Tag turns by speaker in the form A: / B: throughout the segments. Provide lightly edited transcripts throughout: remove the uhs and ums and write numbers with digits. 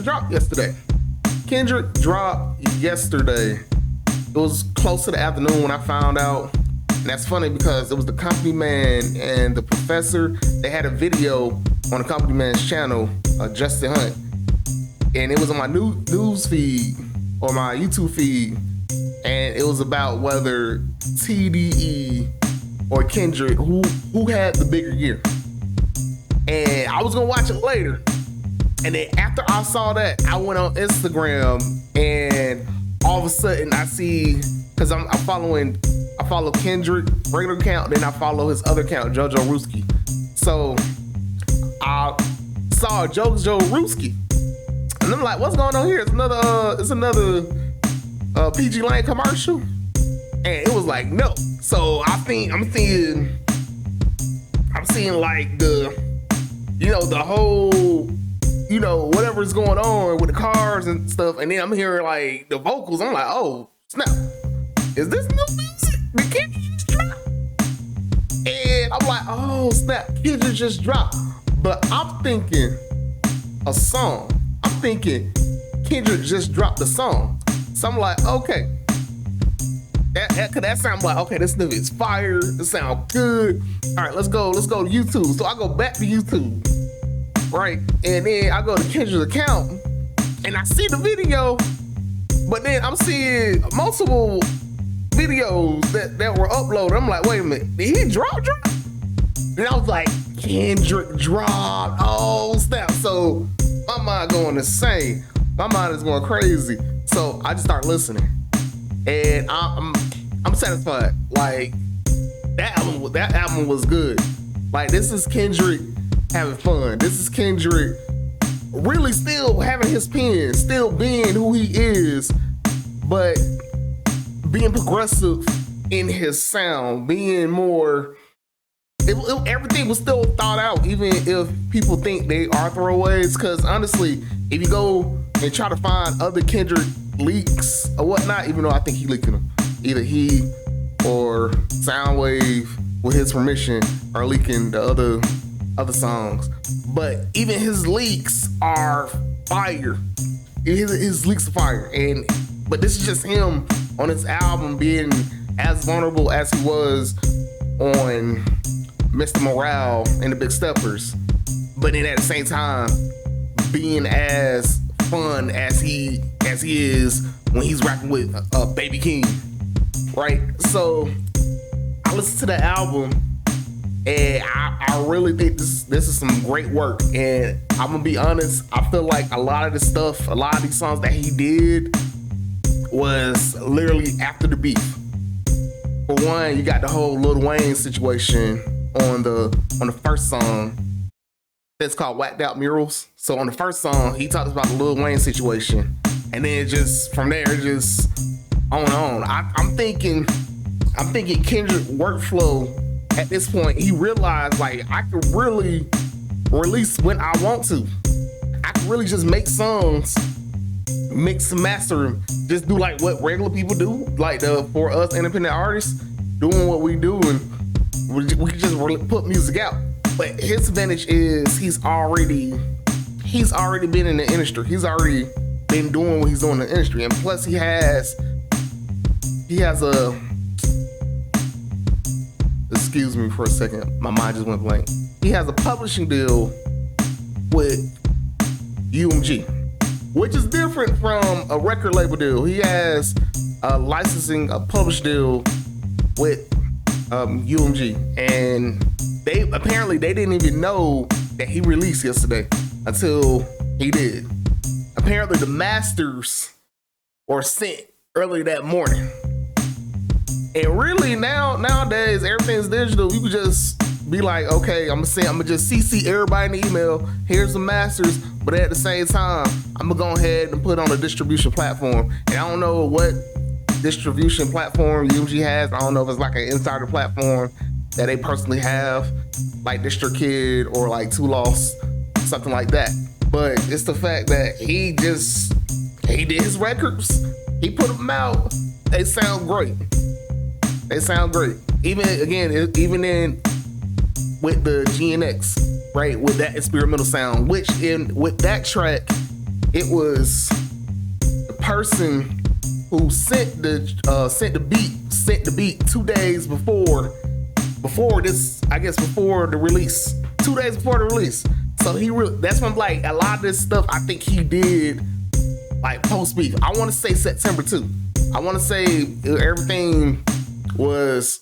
A: dropped yesterday. Kendrick dropped yesterday. It was close to the afternoon when I found out. And that's funny because it was the Company Man and the Professor. They had a video on the Company Man's channel, Justin Hunt. And it was on my news feed or my YouTube feed. And it was about whether TDE or Kendrick, who had the bigger year. And I was gonna watch it later. And then after I saw that, I went on Instagram and all of a sudden I see, because I follow Kendrick regular account, then I follow his other account, JoJo Ruski. So I saw JoJo Ruski, and I'm like, what's going on here? It's another PG Lane commercial, and it was like no. So I'm seeing like the whole, whatever's going on with the cars and stuff, and then I'm hearing like the vocals. I'm like, oh snap, is this new music? Did Kendrick just drop? And I'm like, oh snap, Kendrick just dropped. But I'm thinking a song. I'm thinking Kendrick just dropped the song. So I'm like, okay. That sounds like, okay, this nigga is fire. It sounds good. All right, let's go to YouTube. So I go back to YouTube, right? And then I go to Kendrick's account and I see the video, but then I'm seeing multiple videos that were uploaded. I'm like, wait a minute, did he drop? And I was like, Kendrick dropped. Oh snap. So my mind going insane. My mind is going crazy. So I just start listening. And I'm satisfied. Like that album was good. Like this is Kendrick having fun. This is Kendrick really still having his pen, still being who he is, but being progressive in his sound, being more. Everything was still thought out, even if people think they are throwaways. Because honestly, if you go and try to find other Kendrick leaks or whatnot, even though I think he leaking them, either he or Soundwave with his permission are leaking the other songs. But even his leaks are fire. His leaks are fire, but this is just him on his album being as vulnerable as he was on Mr. Morale and the Big Steppers, but then at the same time being as fun as he is when he's rapping with Baby King, right? So I listened to the album and I really think this is some great work. And I'm gonna be honest, I feel like a lot of these songs that he did was literally after the beef. For one, you got the whole Lil Wayne situation on the first song. It's called Whacked Out Murals. So on the first song, he talks about the Lil Wayne situation, and then just from there, just on and on. I'm thinking Kendrick workflow at this point. He realized like I could really release when I want to. I could really just make songs, mix and master them, just do like what regular people do, like for us independent artists doing what we do, and we can just put music out. But his advantage is he's already been in the industry. He's already been doing what he's doing in the industry, and plus he has a. Excuse me for a second, my mind just went blank. He has a publishing deal with UMG, which is different from a record label deal. He has a publish deal with UMG, and they didn't even know that he released yesterday until he did. Apparently the masters were sent early that morning. And really nowadays everything's digital. You can just be like, okay, I'm gonna just CC everybody in the email. Here's the masters, but at the same time, I'm gonna go ahead and put on a distribution platform. And I don't know what distribution platform UMG has. I don't know if it's like an insider platform that they personally have, like DistroKid or like Two Lost, something like that. But it's the fact that he did his records, he put them out. They sound great. Even in with the GNX, right, with that experimental sound, with that track, it was the person who sent the beat 2 days before this, I guess before the release. 2 days before the release. So that's when like a lot of this stuff I think he did like post beef. I want to say September 2. I want to say everything was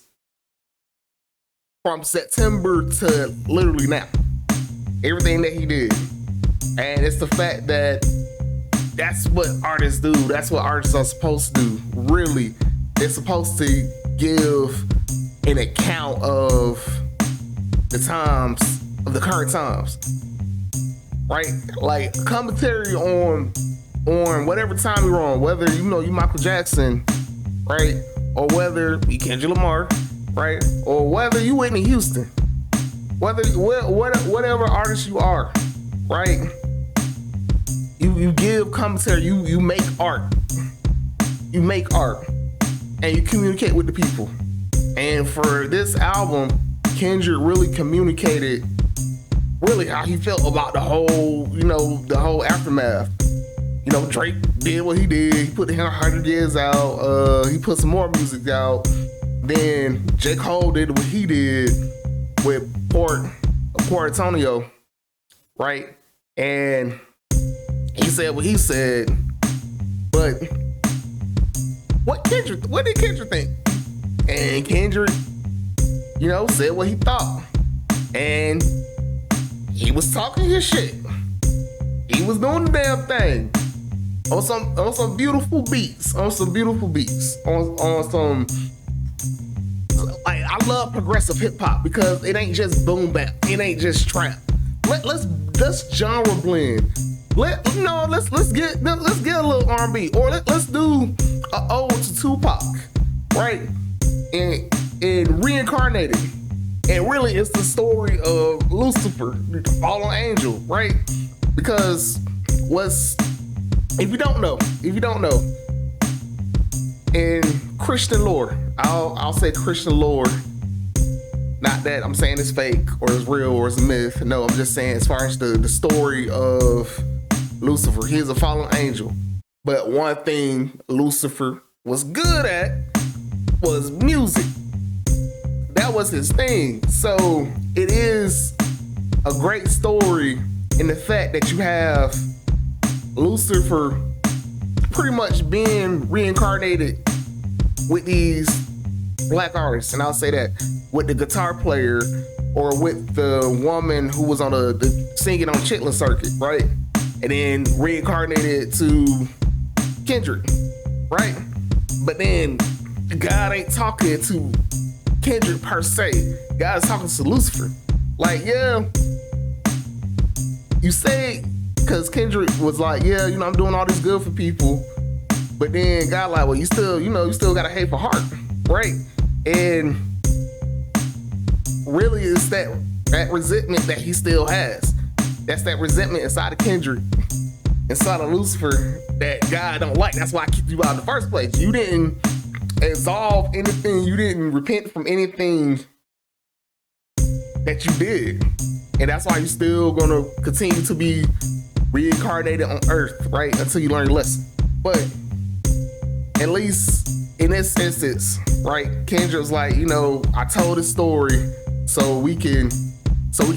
A: from September to literally now. Everything that he did. And it's the fact that that's what artists do. That's what artists are supposed to do. Really, they're supposed to give an account of the times, of the current times, right? Like commentary on whatever time you're on, whether you Michael Jackson, right, or whether you Kendrick Lamar, right, or whether you Whitney Houston, whatever artist you are, right? You give commentary. You make art. You make art, and you communicate with the people. And for this album, Kendrick really communicated really how he felt about the whole aftermath. Drake did what he did. He put 100 Years out. He put some more music out. Then J. Cole did what he did with Port Antonio, right? And he said what he said. But what did Kendrick think? And Kendrick, said what he thought. And he was talking his shit. He was doing the damn thing. On some beautiful beats. On some, like, I love progressive hip hop because it ain't just boom bap. It ain't just trap. Let's genre blend. Let's get a little R&B, or let's do an ode to Tupac, right? And reincarnated. And really, it's the story of Lucifer, the fallen angel, right? Because if you don't know, in Christian lore, I'll say Christian lore. Not that I'm saying it's fake or it's real or it's a myth. No, I'm just saying as far as the story of Lucifer, he's a fallen angel. But one thing Lucifer was good at was music. That was his thing. So it is a great story in the fact that you have Lucifer pretty much being reincarnated with these black artists, and I'll say that, with the guitar player or with the woman who was on the singing on Chitlin Circuit, right? And then reincarnated to Kendrick, right? But then God ain't talking to Kendrick per se. God is talking to Lucifer. Like, yeah, you say, because Kendrick was like, yeah, I'm doing all this good for people. But then God like, well, you still got a hateful heart, right? And really it's that resentment that he still has. That's that resentment inside of Kendrick, inside of Lucifer, that God don't like. That's why I kicked you out in the first place. You didn't absolve anything. You didn't repent from anything that you did. And that's why you're still gonna continue to be reincarnated on earth, right? Until you learn your lesson. But at least in this instance, right, Kendrick was like, I told this story so we can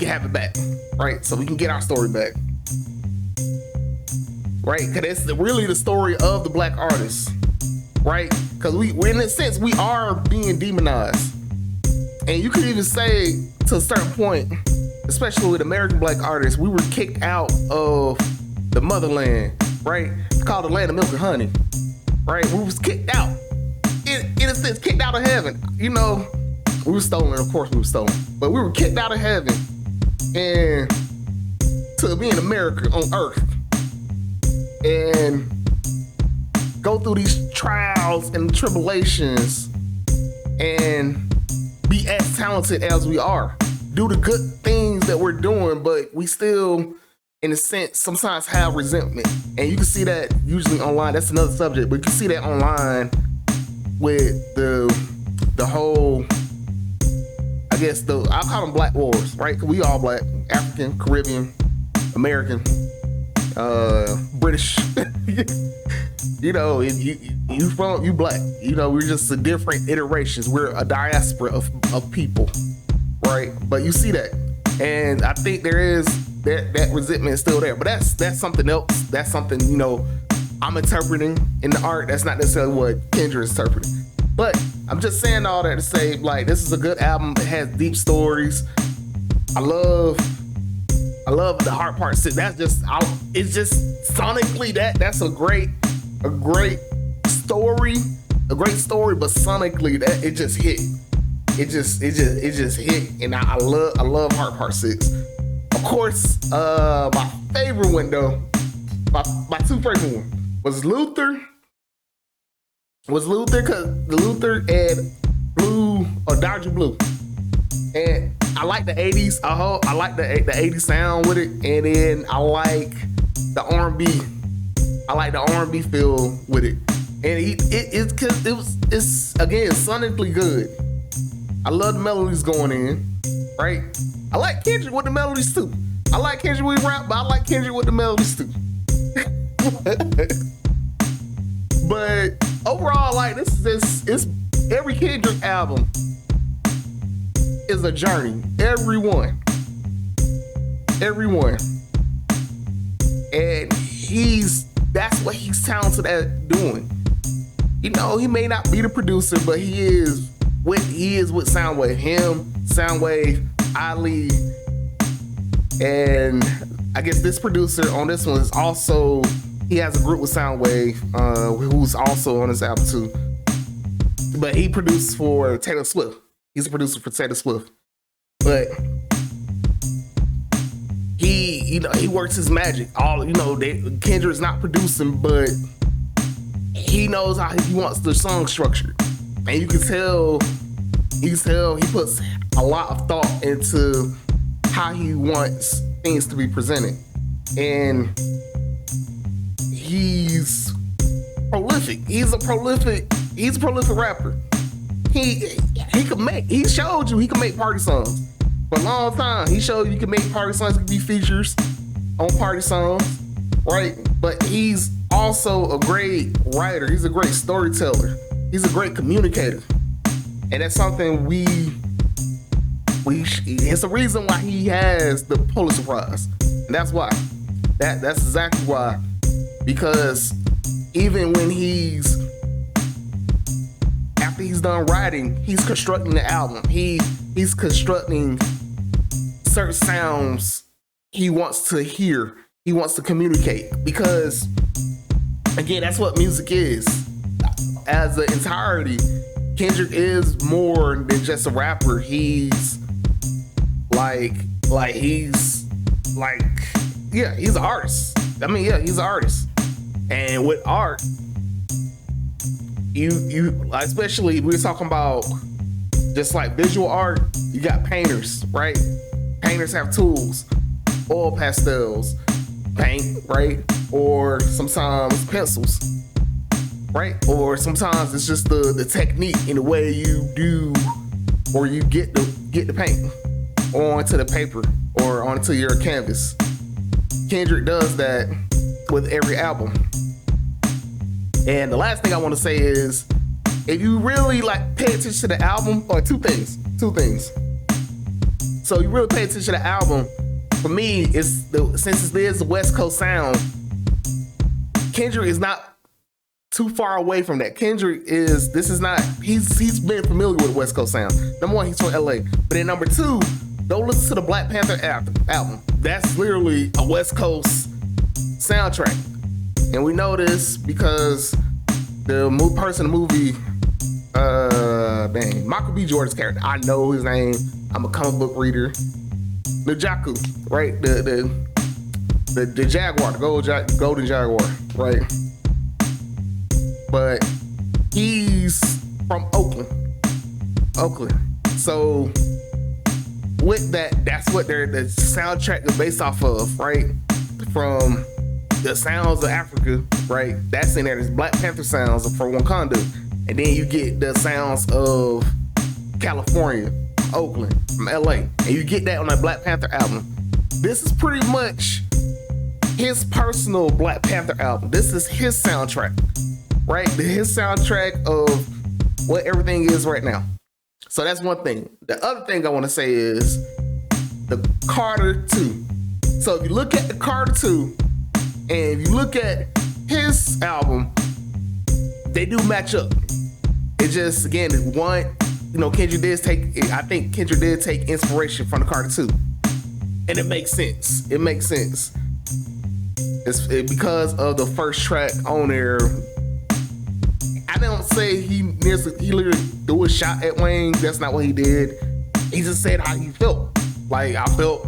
A: have it back, right? So we can get our story back, right? Because it's really the story of the black artists, right? Because we in a sense, we are being demonized. And you could even say to a certain point, especially with American black artists, we were kicked out of the motherland, right? It's called the land of milk and honey, right? We was kicked out. In a sense, kicked out of heaven. We were stolen, of course we were stolen. But we were kicked out of heaven and to be in America on earth. And go through these trials and tribulations and be as talented as we are. Do the good things that we're doing, but we still, in a sense, sometimes have resentment. And you can see that usually online. That's another subject, but you can see that online with the whole, I guess I'll call them black wars, right? Because we all black, African, Caribbean, American. British. You know, you black. You know, we're just a different iterations. We're a diaspora of people, right? But you see that, and I think there is that resentment is still there. But that's something else. That's something, you know, I'm interpreting in the art. That's not necessarily what Kendrick is interpreting. But I'm just saying all that to say, like, this is a good album. It has deep stories. I love the Heart Part 6. That's just, it's just sonically that's a great story, but sonically that it just hit. It just hit, and I love Heart Part 6. Of course, my favorite one though, my two favorite one was Luther. Because the Luther and Blue or Dodger Blue. And I like the 80s. I like the 80s sound with it. And then I like the R&B. I like the R&B feel with it. And it's again sonically good. I love the melodies going in, right? I like Kendrick with the melodies too. I like Kendrick with rap, but I like Kendrick with the melodies too. But overall, like, it's every Kendrick album is a journey. Everyone. And that's what he's talented at doing. You know, he may not be the producer, but he is with Soundwave. Him, Soundwave, Ali, and I guess this producer on this one is also, he has a group with Soundwave, who's also on this album too. But he produced for Taylor Swift. He's a producer for Taylor Swift. But he works his magic. Kendrick's not producing, but he knows how he wants the song structured. And you can tell he puts a lot of thought into how he wants things to be presented. And he's prolific. He's a prolific rapper. He showed you he can make party songs. For a long time, he showed you can make party songs, can be features on party songs, right? But he's also a great writer. He's a great storyteller. He's a great communicator. And that's something it's the reason why he has the Pulitzer Prize. And that's why. That's exactly why. Because even when after he's done writing, he's constructing the album. He's constructing certain sounds he wants to hear. He wants to communicate. Because, again, that's what music is. As an entirety, Kendrick is more than just a rapper. He's he's an artist. I mean, yeah, he's an artist. And with art, you especially we're talking about just like visual art, you got painters, right? Painters have tools, oil pastels, paint, right? Or sometimes pencils, right? Or sometimes it's just the technique in the way you do, or you get the paint onto the paper or onto your canvas. Kendrick does that with every album. And the last thing I want to say is, if you really pay attention to the album, or two things. So you really pay attention to the album. For me, since it is the West Coast sound, Kendrick is not too far away from that. He's been familiar with the West Coast sound. Number one, he's from LA. But then number two, go listen to the Black Panther album. That's literally a West Coast soundtrack. And we know this because the movie, Michael B. Jordan's character, I know his name. I'm a comic book reader. N'Joku, right? The Jaguar, the golden Jaguar, right? But he's from Oakland. So with that's what the soundtrack is based off of, right? From the sounds of Africa, right? That's in there. There's Black Panther sounds from Wakanda. And then you get the sounds of California, Oakland, from LA. And you get that on that Black Panther album. This is pretty much his personal Black Panther album. This is his soundtrack, right? His soundtrack of what everything is right now. So that's one thing. The other thing I want to say is the Carter 2. So if you look at the Carter 2 and if you look at his album, they do match up. It just, again, one, you know, Kendrick did take inspiration from the Carter 2. And it makes sense. It makes sense. It's because of the first track on there. I don't say he literally threw a shot at Wayne. That's not what he did. He just said how he felt. Like, I felt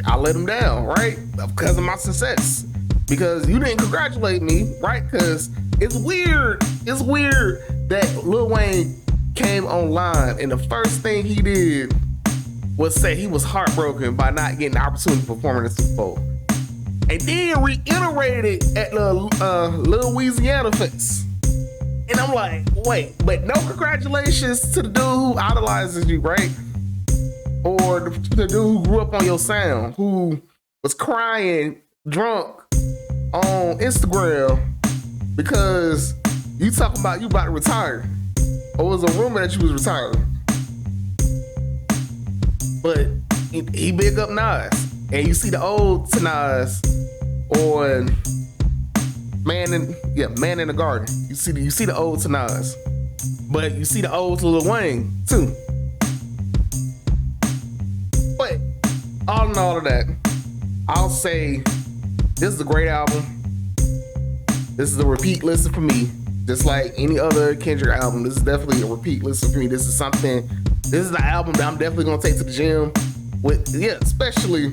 A: I let him down, right? Because of my success. Because you didn't congratulate me, right? Because it's weird. It's weird that Lil Wayne came online and the first thing he did was say he was heartbroken by not getting the opportunity to perform in the Super Bowl. And then reiterated at the Lil Louisiana Fest. And I'm like, wait, but no congratulations to the dude who idolizes you, right? Or the dude who grew up on your sound, who was crying drunk on Instagram because you talking about you about to retire. Or was a rumor that you was retiring. But he big up Nas. And you see the old to Nas on Man in the Garden. You see the old to Nas. But you see the old to Lil Wayne too. But all in all of that, I'll say this is a great album. This is a repeat listen for me. Just like any other Kendrick album, this is definitely a repeat listen for me. This is the album that I'm definitely gonna take to the gym with, especially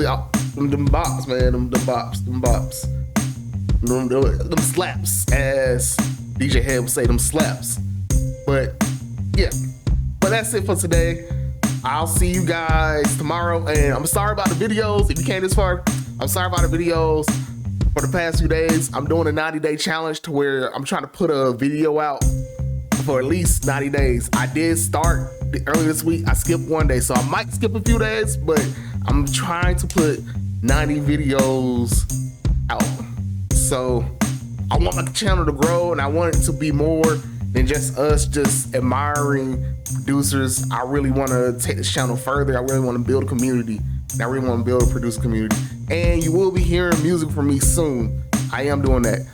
A: them bops, man, them bops. Them slaps, as DJ Head would say, them slaps. But that's it for today. I'll see you guys tomorrow. And I'm sorry about the videos. If you came this far, I'm sorry about the videos for the past few days. I'm doing a 90-day challenge to where I'm trying to put a video out for at least 90 days. I did start earlier this week. I skipped one day, so I might skip a few days, but I'm trying to put 90 videos out. So I want my channel to grow, and I want it to be more than just us just admiring producers. I really want to take this channel further. I really want to build a community, and I really want to build a producer community. And you will be hearing music from me soon. I am doing that.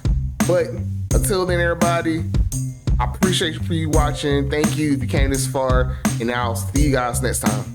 A: But until then, everybody, I appreciate you for watching. Thank you if you came this far, and I'll see you guys next time.